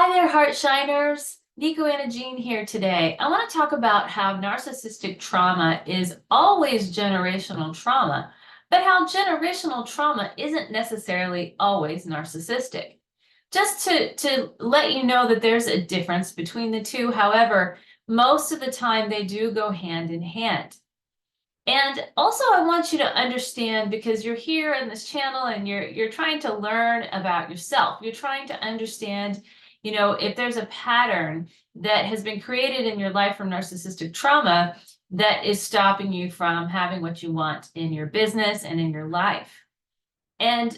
Hi there, heart shiners. Nico and Jean here today. I want to talk about how narcissistic trauma is always generational trauma, but how generational trauma isn't necessarily always narcissistic. Just to let you know that there's a difference between the two. However, most of the time they do go hand in hand. And also I want you to understand, because you're here in this channel and you're trying to learn about yourself. You're trying to understand, if there's a pattern that has been created in your life from narcissistic trauma that is stopping you from having what you want in your business and in your life. And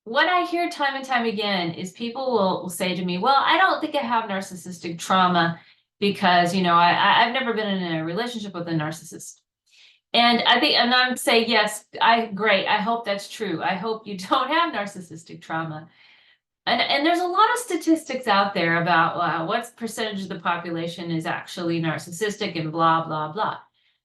what I hear time and time again is people will say to me, well, I don't think I have narcissistic trauma because, I've never been in a relationship with a narcissist. And I'm saying, yes, great. I hope that's true. I hope you don't have narcissistic trauma. And there's a lot of statistics out there about what percentage of the population is actually narcissistic and blah, blah, blah.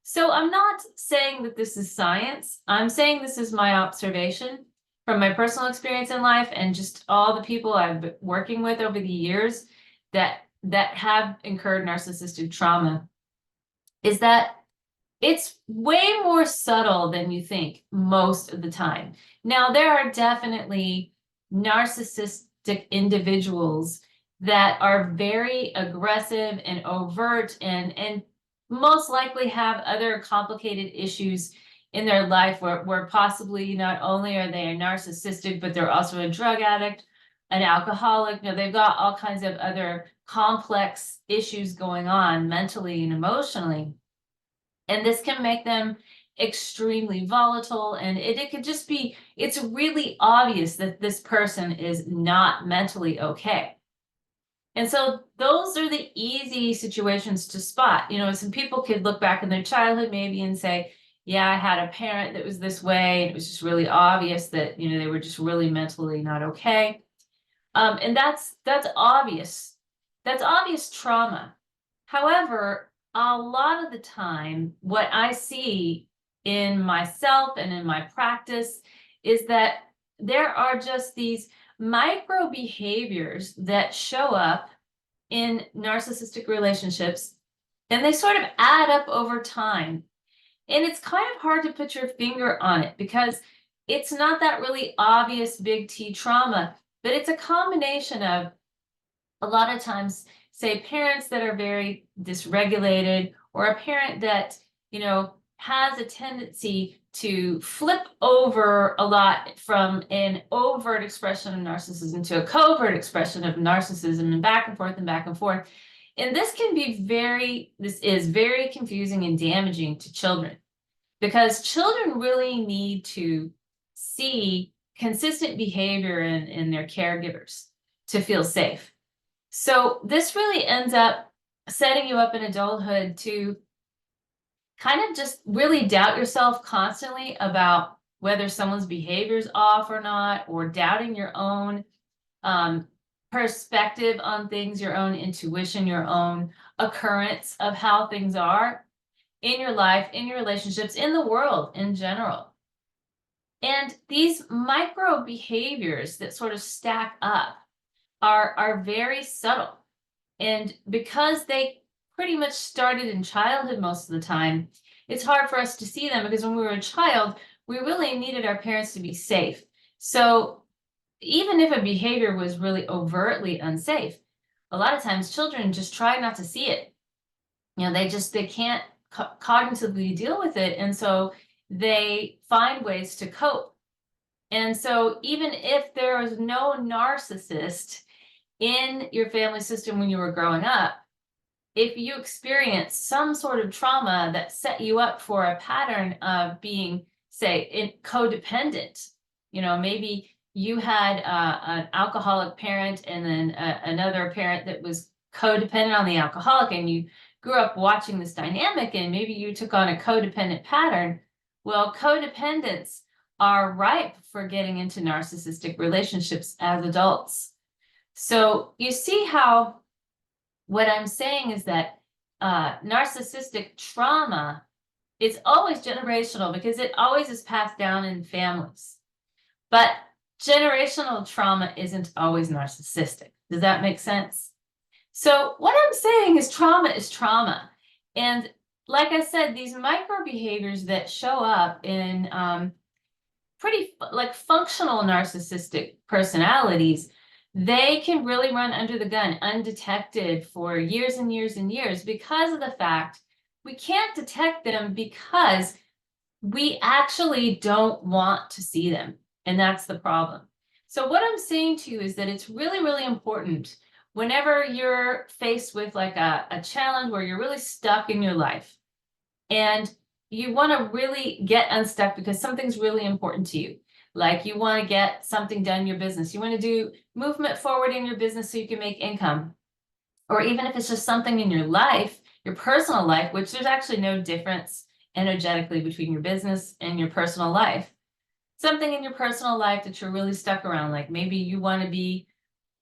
So I'm not saying that this is science. I'm saying this is my observation from my personal experience in life and just all the people I've been working with over the years that have incurred narcissistic trauma, is that it's way more subtle than you think most of the time. Now, there are definitely narcissistic individuals that are very aggressive and overt and most likely have other complicated issues in their life where possibly not only are they a narcissistic, but they're also a drug addict, an alcoholic. They've got all kinds of other complex issues going on mentally and emotionally. And this can make them extremely volatile. And it could just be, it's really obvious that this person is not mentally okay. And so those are the easy situations to spot. Some people could look back in their childhood maybe and say, yeah, I had a parent that was this way. And it was just really obvious that, they were just really mentally not okay. And that's obvious. That's obvious trauma. However, a lot of the time, what I see in myself and in my practice is that there are just these micro behaviors that show up in narcissistic relationships, and they sort of add up over time. And it's kind of hard to put your finger on it because it's not that really obvious big T trauma, but it's a combination of a lot of times, say, parents that are very dysregulated, or a parent that, has a tendency to flip over a lot from an overt expression of narcissism to a covert expression of narcissism, and back and forth and back and forth. And this is very confusing and damaging to children, because children really need to see consistent behavior in their caregivers to feel safe. So this really ends up setting you up in adulthood to kind of just really doubt yourself constantly about whether someone's behavior is off or not, or doubting your own perspective on things, your own intuition, your own occurrence of how things are in your life, in your relationships, in the world in general. And these micro behaviors that sort of stack up are very subtle. And because they pretty much started in childhood most of the time, it's hard for us to see them, because when we were a child, we really needed our parents to be safe. So even if a behavior was really overtly unsafe, a lot of times children just try not to see it. They can't cognitively deal with it. And so they find ways to cope. And so even if there was no narcissist in your family system when you were growing up, if you experienced some sort of trauma that set you up for a pattern of being, say, codependent, maybe you had an alcoholic parent and then another parent that was codependent on the alcoholic, and you grew up watching this dynamic, and maybe you took on a codependent pattern. Well, codependents are ripe for getting into narcissistic relationships as adults. So you see how what I'm saying is that narcissistic trauma is always generational, because it always is passed down in families. But generational trauma isn't always narcissistic. Does that make sense? So what I'm saying is trauma is trauma. And like I said, these micro behaviors that show up in pretty like functional narcissistic personalities, they can really run under the gun undetected for years and years and years because of the fact we can't detect them because we actually don't want to see them. And that's the problem. So what I'm saying to you is that it's really, really important whenever you're faced with like a challenge where you're really stuck in your life and you want to really get unstuck because something's really important to you. Like you want to get something done in your business. You want to do movement forward in your business so you can make income. Or even if it's just something in your life, your personal life, which there's actually no difference energetically between your business and your personal life. Something in your personal life that you're really stuck around, like maybe you want to be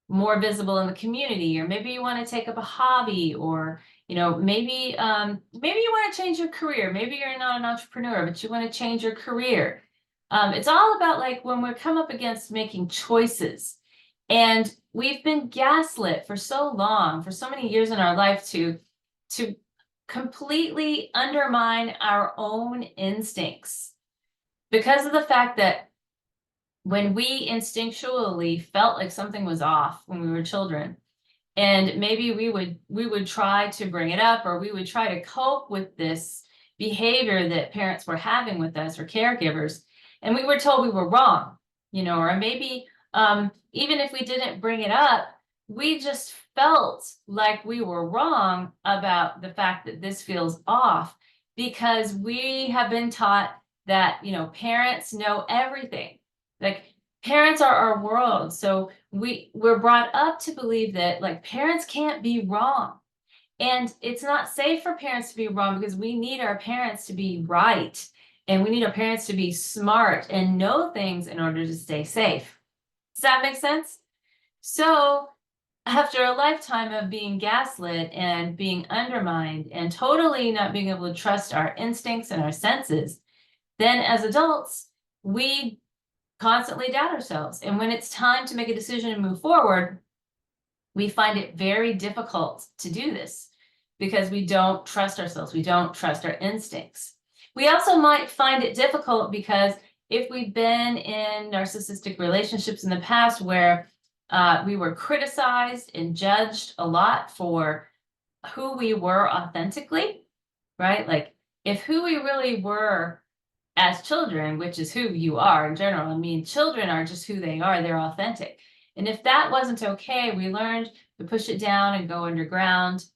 more visible in the community, or maybe you want to take up a hobby, or maybe maybe you want to change your career. Maybe you're not an entrepreneur, but you want to change your career. It's all about like when we come up against making choices, and we've been gaslit for so long, for so many years in our life to completely undermine our own instincts because of the fact that when we instinctually felt like something was off when we were children, and maybe we would try to bring it up, or we would try to cope with this behavior that parents were having with us, or caregivers, and we were told we were wrong, or maybe even if we didn't bring it up, we just felt like we were wrong about the fact that this feels off because we have been taught that parents know everything. Like parents are our world. So we're brought up to believe that like parents can't be wrong. And it's not safe for parents to be wrong because we need our parents to be right. And we need our parents to be smart and know things in order to stay safe. Does that make sense? So after a lifetime of being gaslit and being undermined and totally not being able to trust our instincts and our senses, then as adults, we constantly doubt ourselves. And when it's time to make a decision and move forward, we find it very difficult to do this because we don't trust ourselves. We don't trust our instincts. We also might find it difficult because if we've been in narcissistic relationships in the past where we were criticized and judged a lot for who we were authentically, right? Like if who we really were as children, which is who you are in general. I mean, children are just who they are. They're authentic. And if that wasn't okay, we learned to push it down and go underground.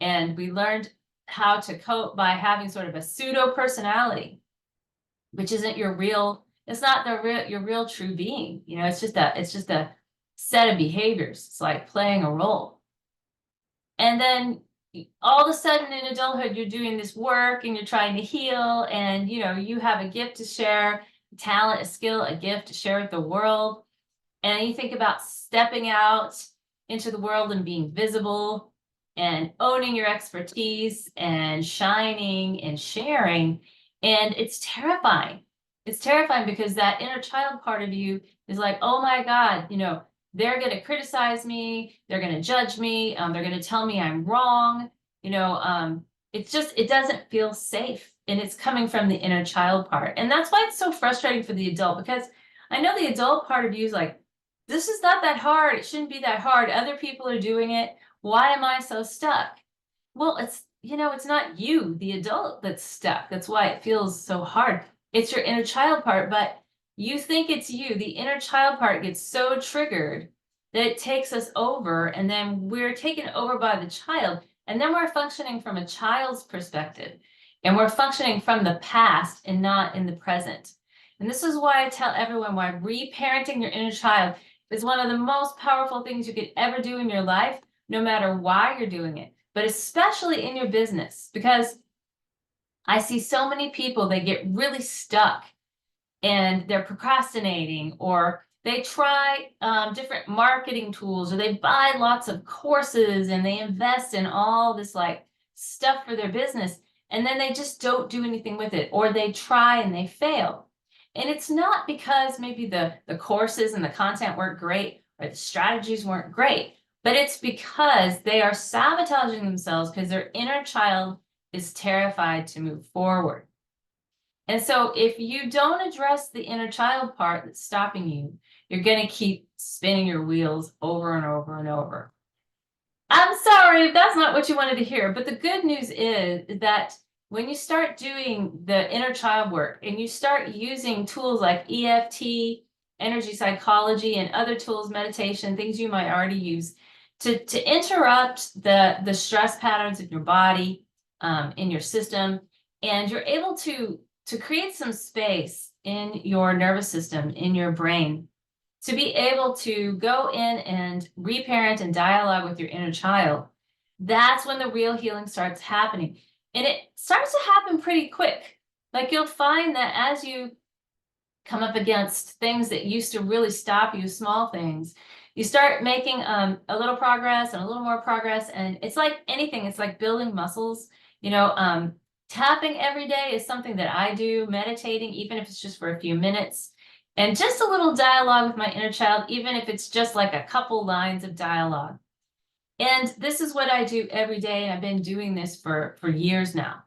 And we learned how to cope by having sort of a pseudo personality, which isn't your real, it's not your real true being. It's just a set of behaviors. It's like playing a role. And then all of a sudden in adulthood, you're doing this work and you're trying to heal, and you have a gift to share, a talent, a skill, a gift to share with the world. And you think about stepping out into the world and being visible and owning your expertise and shining and sharing. And it's terrifying. It's terrifying because that inner child part of you is like, oh my God, they're going to criticize me. They're going to judge me. They're going to tell me I'm wrong. It doesn't feel safe. And it's coming from the inner child part. And that's why it's so frustrating for the adult, because I know the adult part of you is like, this is not that hard. It shouldn't be that hard. Other people are doing it. Why am I so stuck? Well, it's not you, the adult, that's stuck. That's why it feels so hard. It's your inner child part, but you think it's you. The inner child part gets so triggered that it takes us over, and then we're taken over by the child, and then we're functioning from a child's perspective, and we're functioning from the past and not in the present. And this is why I tell everyone why reparenting your inner child is one of the most powerful things you could ever do in your life, no matter why you're doing it, but especially in your business, because I see so many people, they get really stuck and they're procrastinating, or they try different marketing tools, or they buy lots of courses and they invest in all this like stuff for their business, and then they just don't do anything with it, or they try and they fail. And it's not because maybe the courses and the content weren't great or the strategies weren't great. But it's because they are sabotaging themselves because their inner child is terrified to move forward. And so if you don't address the inner child part that's stopping you, you're going to keep spinning your wheels over and over and over. I'm sorry if that's not what you wanted to hear, but the good news is that when you start doing the inner child work and you start using tools like EFT, energy psychology, and other tools, meditation, things you might already use to interrupt the stress patterns in your body, in your system, and you're able to create some space in your nervous system, in your brain, to be able to go in and reparent and dialogue with your inner child, that's when the real healing starts happening. And it starts to happen pretty quick. Like you'll find that as you come up against things that used to really stop you, small things, you start making a little progress and a little more progress. And it's like anything, it's like building muscles. Tapping every day is something that I do, meditating, even if it's just for a few minutes. And just a little dialogue with my inner child, even if it's just like a couple lines of dialogue. And this is what I do every day. And I've been doing this for years now.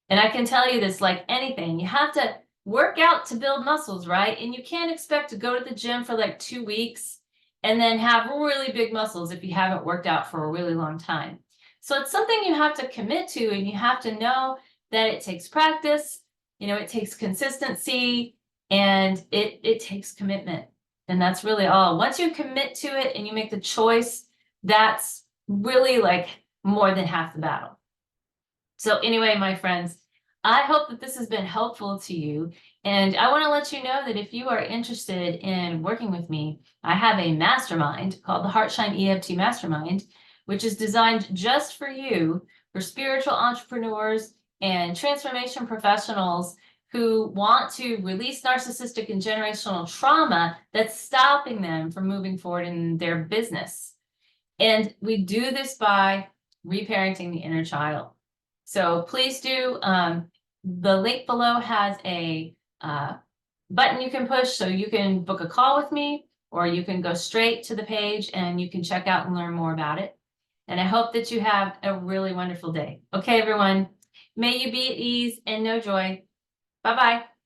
And I can tell you this, like anything, you have to work out to build muscles, right? And you can't expect to go to the gym for like 2 weeks and then have really big muscles if you haven't worked out for a really long time. So it's something you have to commit to, and you have to know that it takes practice, it takes consistency, and it takes commitment. And that's really all. Once you commit to it and you make the choice, that's really like more than half the battle. So anyway, my friends, I hope that this has been helpful to you. And I want to let you know that if you are interested in working with me, I have a mastermind called the Heartshine EFT Mastermind, which is designed just for you, for spiritual entrepreneurs and transformation professionals who want to release narcissistic and generational trauma that's stopping them from moving forward in their business. And we do this by reparenting the inner child. So please do. The link below has a button you can push, so you can book a call with me, or you can go straight to the page and you can check out and learn more about it. And I hope that you have a really wonderful day. Okay, everyone. May you be at ease and know joy. Bye-bye.